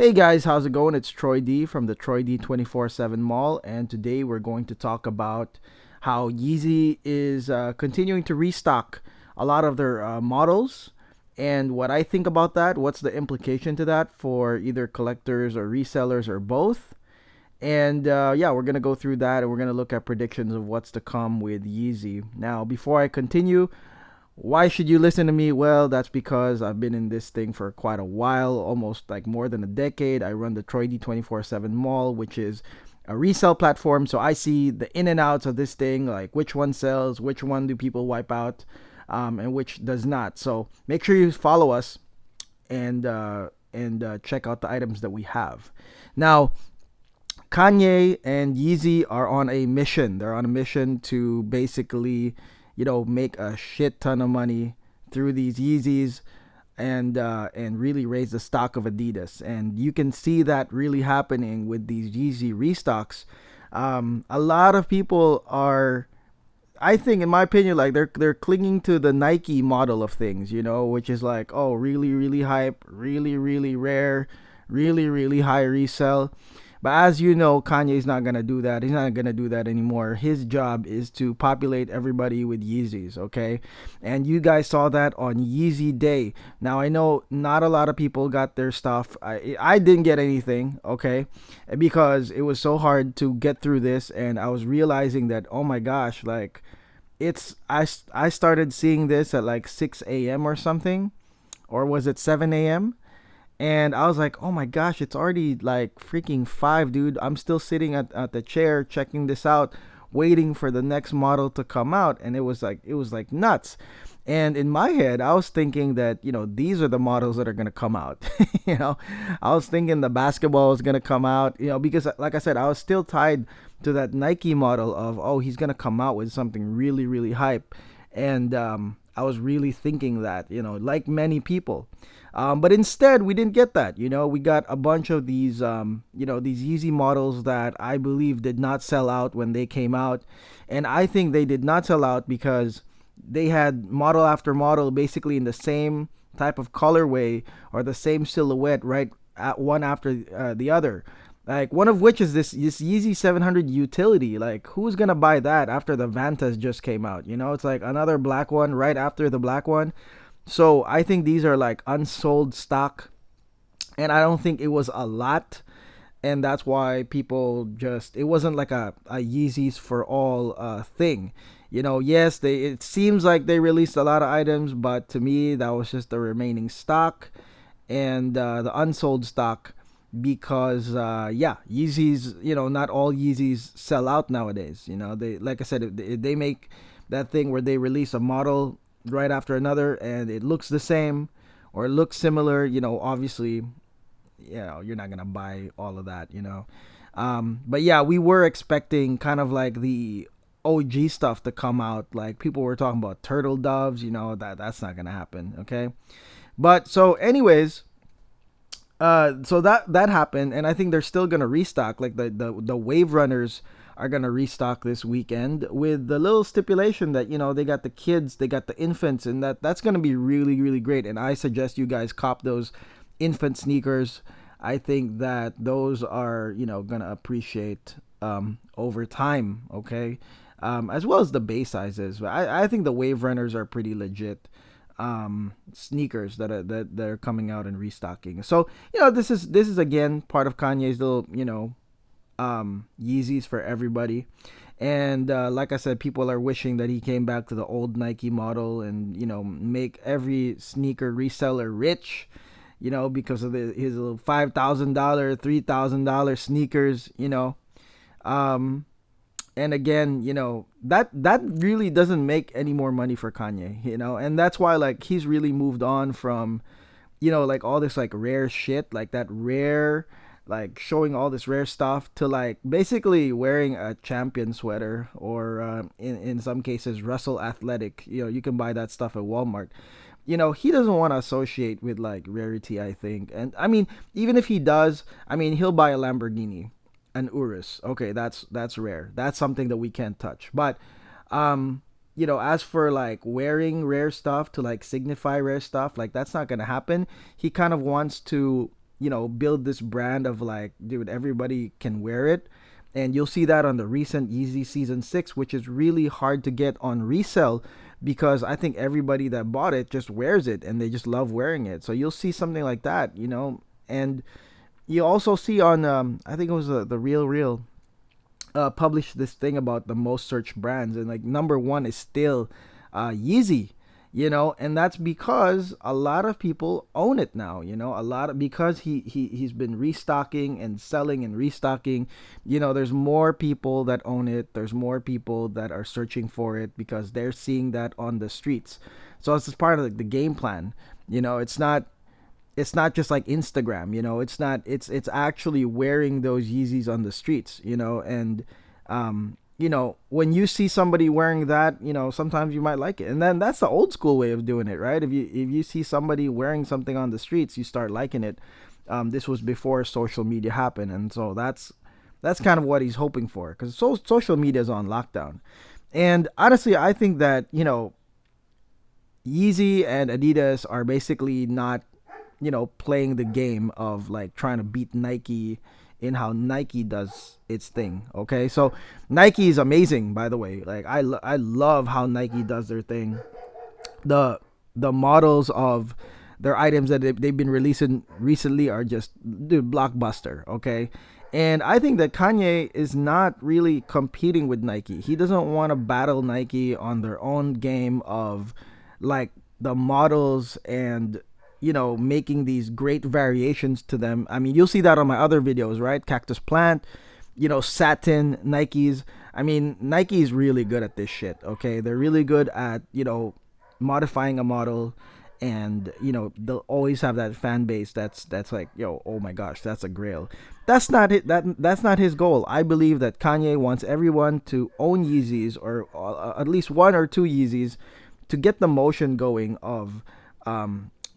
Hey guys, how's it going? It's Troy D from the TroyD247 Mall, and today we're going to talk about how Yeezy is continuing to restock a lot of their models and what I think about that. What's the implication to that for either collectors or resellers or both? And yeah, we're gonna go through that and we're gonna look at predictions of what's to come with Yeezy. Now, before I continue, why should you listen to me? Well, that's because I've been in this thing for quite a while, almost like more than a decade. I run the TroyD247 Mall, which is a resale platform. So I see the in and outs of this thing, like which one sells, which one do people wipe out, and which does not. So make sure you follow us and check out the items that we have. Now, Kanye and Yeezy are on a mission. They're on a mission to basically, make a shit ton of money through these Yeezys and really raise the stock of Adidas. And you can see that really happening with these Yeezy restocks. A lot of people are, I think, in my opinion, like they're clinging to the Nike model of things, which is like, oh, really, really hype, really, really rare, really, really high resell. But as you know, Kanye's not gonna do that. He's not gonna do that anymore. His job is to populate everybody with Yeezys, okay? And you guys saw that on Yeezy Day. Now I know not a lot of people got their stuff. I didn't get anything, okay? Because it was so hard to get through this, and I was realizing that, oh my gosh, like I started seeing this at like 6 a.m. or something, or was it 7 a.m.? And I was like, oh my gosh, it's already like freaking 5, dude. I'm still sitting at the chair checking this out, waiting for the next model to come out. And it was like nuts. And in my head, I was thinking that, these are the models that are going to come out. you know, I was thinking the basketball was going to come out, because like I said, I was still tied to that Nike model of, oh, he's going to come out with something really, really hype. And I was really thinking that, like many people. But instead, we didn't get that. We got a bunch of these Yeezy models that I believe did not sell out when they came out. And I think they did not sell out because they had model after model basically in the same type of colorway or the same silhouette, right? At one after the other. Like one of which is this Yeezy 700 utility. Like who's gonna buy that after the Vantas just came out? It's like another black one right after the black one. So I think these are like unsold stock, and I don't think it was a lot, and that's why people just it wasn't like a Yeezys for all thing. Yes, they it seems like they released a lot of items, but to me that was just the remaining stock and the unsold stock because yeah, Yeezys, not all Yeezys sell out nowadays. They, like I said, if they make that thing where they release a model right after another and it looks the same or it looks similar, obviously, you're not gonna buy all of that. But yeah, we were expecting kind of like the OG stuff to come out. Like people were talking about turtle doves, that's not gonna happen. Okay. But so anyways, so that happened, and I think they're still gonna restock. Like the Wave Runners are gonna restock this weekend with the little stipulation that they got the kids, they got the infants, and that's gonna be really, really great. And I suggest you guys cop those infant sneakers. I think that those are gonna appreciate over time. Okay, as well as the base sizes. I think the Wave Runners are pretty legit sneakers that are coming out and restocking. So this is again part of Kanye's little Yeezys for everybody. And like I said, people are wishing that he came back to the old Nike model and make every sneaker reseller rich. Because of his little $5,000, $3,000 sneakers. Um, and again, that really doesn't make any more money for Kanye, and that's why like he's really moved on from, like all this like rare shit, like that rare, like showing all this rare stuff to like basically wearing a champion sweater or in some cases Russell Athletic. You can buy that stuff at Walmart. He doesn't want to associate with like rarity, I think. And I mean, even if he does, I mean, he'll buy a Lamborghini, an Urus. Okay, that's rare. That's something that we can't touch. But as for like wearing rare stuff to like signify rare stuff, like that's not gonna happen. He kind of wants to build this brand of like, dude, everybody can wear it. And you'll see that on the recent Yeezy Season 6, which is really hard to get on resale because I think everybody that bought it just wears it and they just love wearing it. So you'll see something like that, and you also see on, I think it was the Real Real published this thing about the most searched brands, and like number one is still Yeezy. And that's because a lot of people own it now. A lot of, because he's been restocking and selling and restocking. There's more people that own it. There's more people that are searching for it because they're seeing that on the streets. So it's just part of like the game plan. It's not just like Instagram, it's actually wearing those Yeezys on the streets, and when you see somebody wearing that, sometimes you might like it. And then that's the old school way of doing it, right? If you see somebody wearing something on the streets, you start liking it. This was before social media happened, and so that's kind of what he's hoping for, because social media is on lockdown. And honestly, I think that Yeezy and Adidas are basically not playing the game of like trying to beat Nike in how Nike does its thing. Okay, so Nike is amazing, by the way. Like I love how Nike does their thing. The models of their items that they've been releasing recently are just, dude, blockbuster. Okay. And I think that Kanye is not really competing with Nike. He doesn't want to battle Nike on their own game of like the models and making these great variations to them. I mean, you'll see that on my other videos, right? Cactus plant, satin, Nikes. I mean, Nike is really good at this shit. Okay, they're really good at modifying a model, and they'll always have that fan base that's like, yo, oh my gosh, that's a grail. That's not it. That's not his goal. I believe that Kanye wants everyone to own Yeezys, or at least one or two Yeezys, to get the motion going of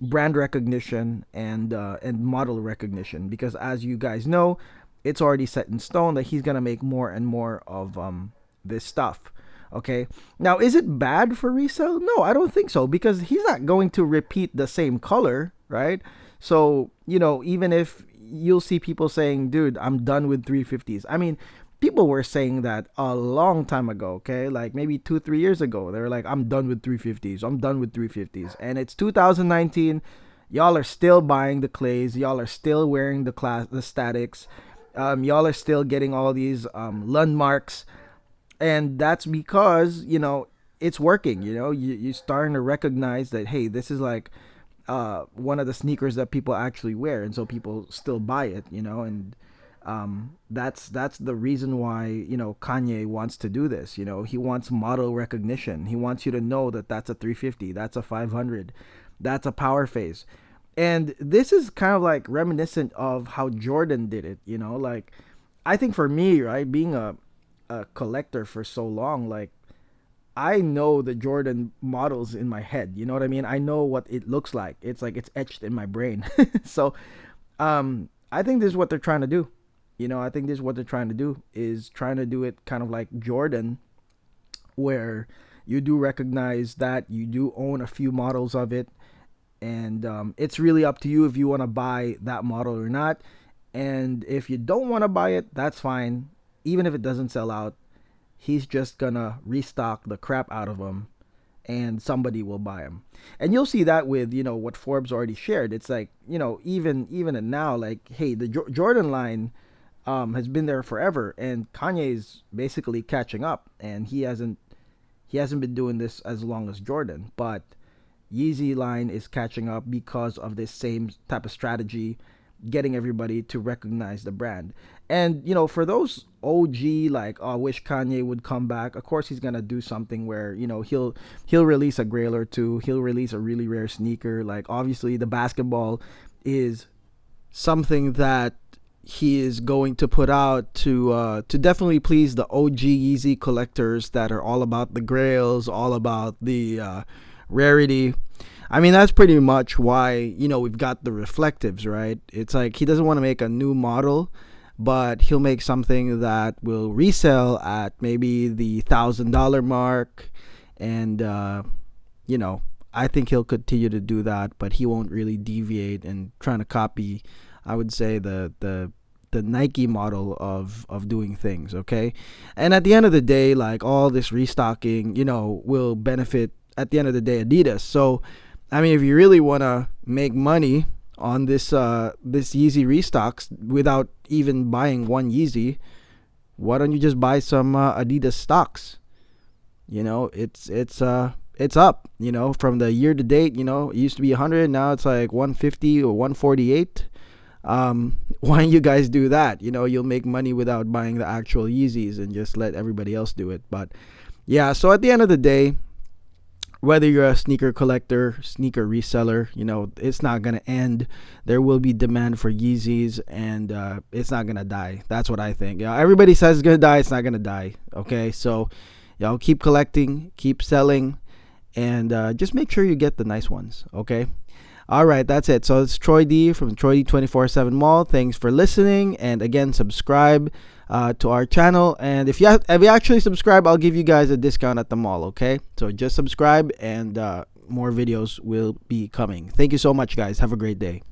brand recognition and model recognition, because as you guys know, it's already set in stone that he's gonna make more and more of this stuff. Okay, now is it bad for resale? No, I don't think so, because he's not going to repeat the same color, right? So even if you'll see people saying, dude, I'm done with 350s. I mean, people were saying that a long time ago, okay? Like maybe 2-3 years ago. They were like, I'm done with 350s. I'm done with 350s. And it's 2019. Y'all are still buying the clays. Y'all are still wearing the statics. Y'all are still getting all these landmarks. And that's because, it's working. You're starting to recognize that, hey, this is like one of the sneakers that people actually wear. And so people still buy it, and that's the reason why Kanye wants to do this. He wants model recognition. He wants you to know that that's a 350, that's a 500, that's a power phase. And this is kind of like reminiscent of how Jordan did it. Like, I think for me, right, being a collector for so long, like, I know the Jordan models in my head. You know what I mean? I know what it looks like. It's like it's etched in my brain. So I think this is what they're trying to do. I think this is what they're trying to do, is trying to do it kind of like Jordan, where you do recognize that you do own a few models of it, and it's really up to you if you want to buy that model or not. And if you don't want to buy it, that's fine. Even if it doesn't sell out, he's just gonna restock the crap out of them, and somebody will buy them. And you'll see that with what Forbes already shared. It's like, even now, like, hey, the Jordan line has been there forever, and Kanye's basically catching up, and he hasn't been doing this as long as Jordan, but Yeezy line is catching up because of this same type of strategy, getting everybody to recognize the brand. And for those OG, like, oh, I wish Kanye would come back, of course he's gonna do something where he'll release a grail or two, he'll release a really rare sneaker. Like, obviously the basketball is something that he is going to put out to definitely please the OG Yeezy collectors that are all about the grails, all about the rarity. I mean, that's pretty much why we've got the reflectives, right? It's like he doesn't want to make a new model, but he'll make something that will resell at maybe the $1,000 mark, and I think he'll continue to do that, but he won't really deviate and trying to copy I would say the Nike model of doing things, okay? And at the end of the day, like all this restocking, will benefit at the end of the day Adidas. So, I mean, if you really want to make money on this Yeezy restocks without even buying one Yeezy, why don't you just buy some Adidas stocks? It's up, from the year to date. It used to be 100, now it's like 150 or 148. Why don't you guys do that? You'll make money without buying the actual Yeezys and just let everybody else do it. But yeah, so at the end of the day, whether you're a sneaker collector, sneaker reseller, it's not going to end. There will be demand for Yeezys, and it's not going to die. That's what I think. Everybody says it's going to die. It's not going to die. Okay. So, keep collecting, keep selling, and just make sure you get the nice ones. Okay. All right, that's it. So it's Troy D from TroyD247Mall. Thanks for listening, and again, subscribe to our channel. And if you actually subscribe, I'll give you guys a discount at the mall. Okay, so just subscribe, and more videos will be coming. Thank you so much, guys. Have a great day.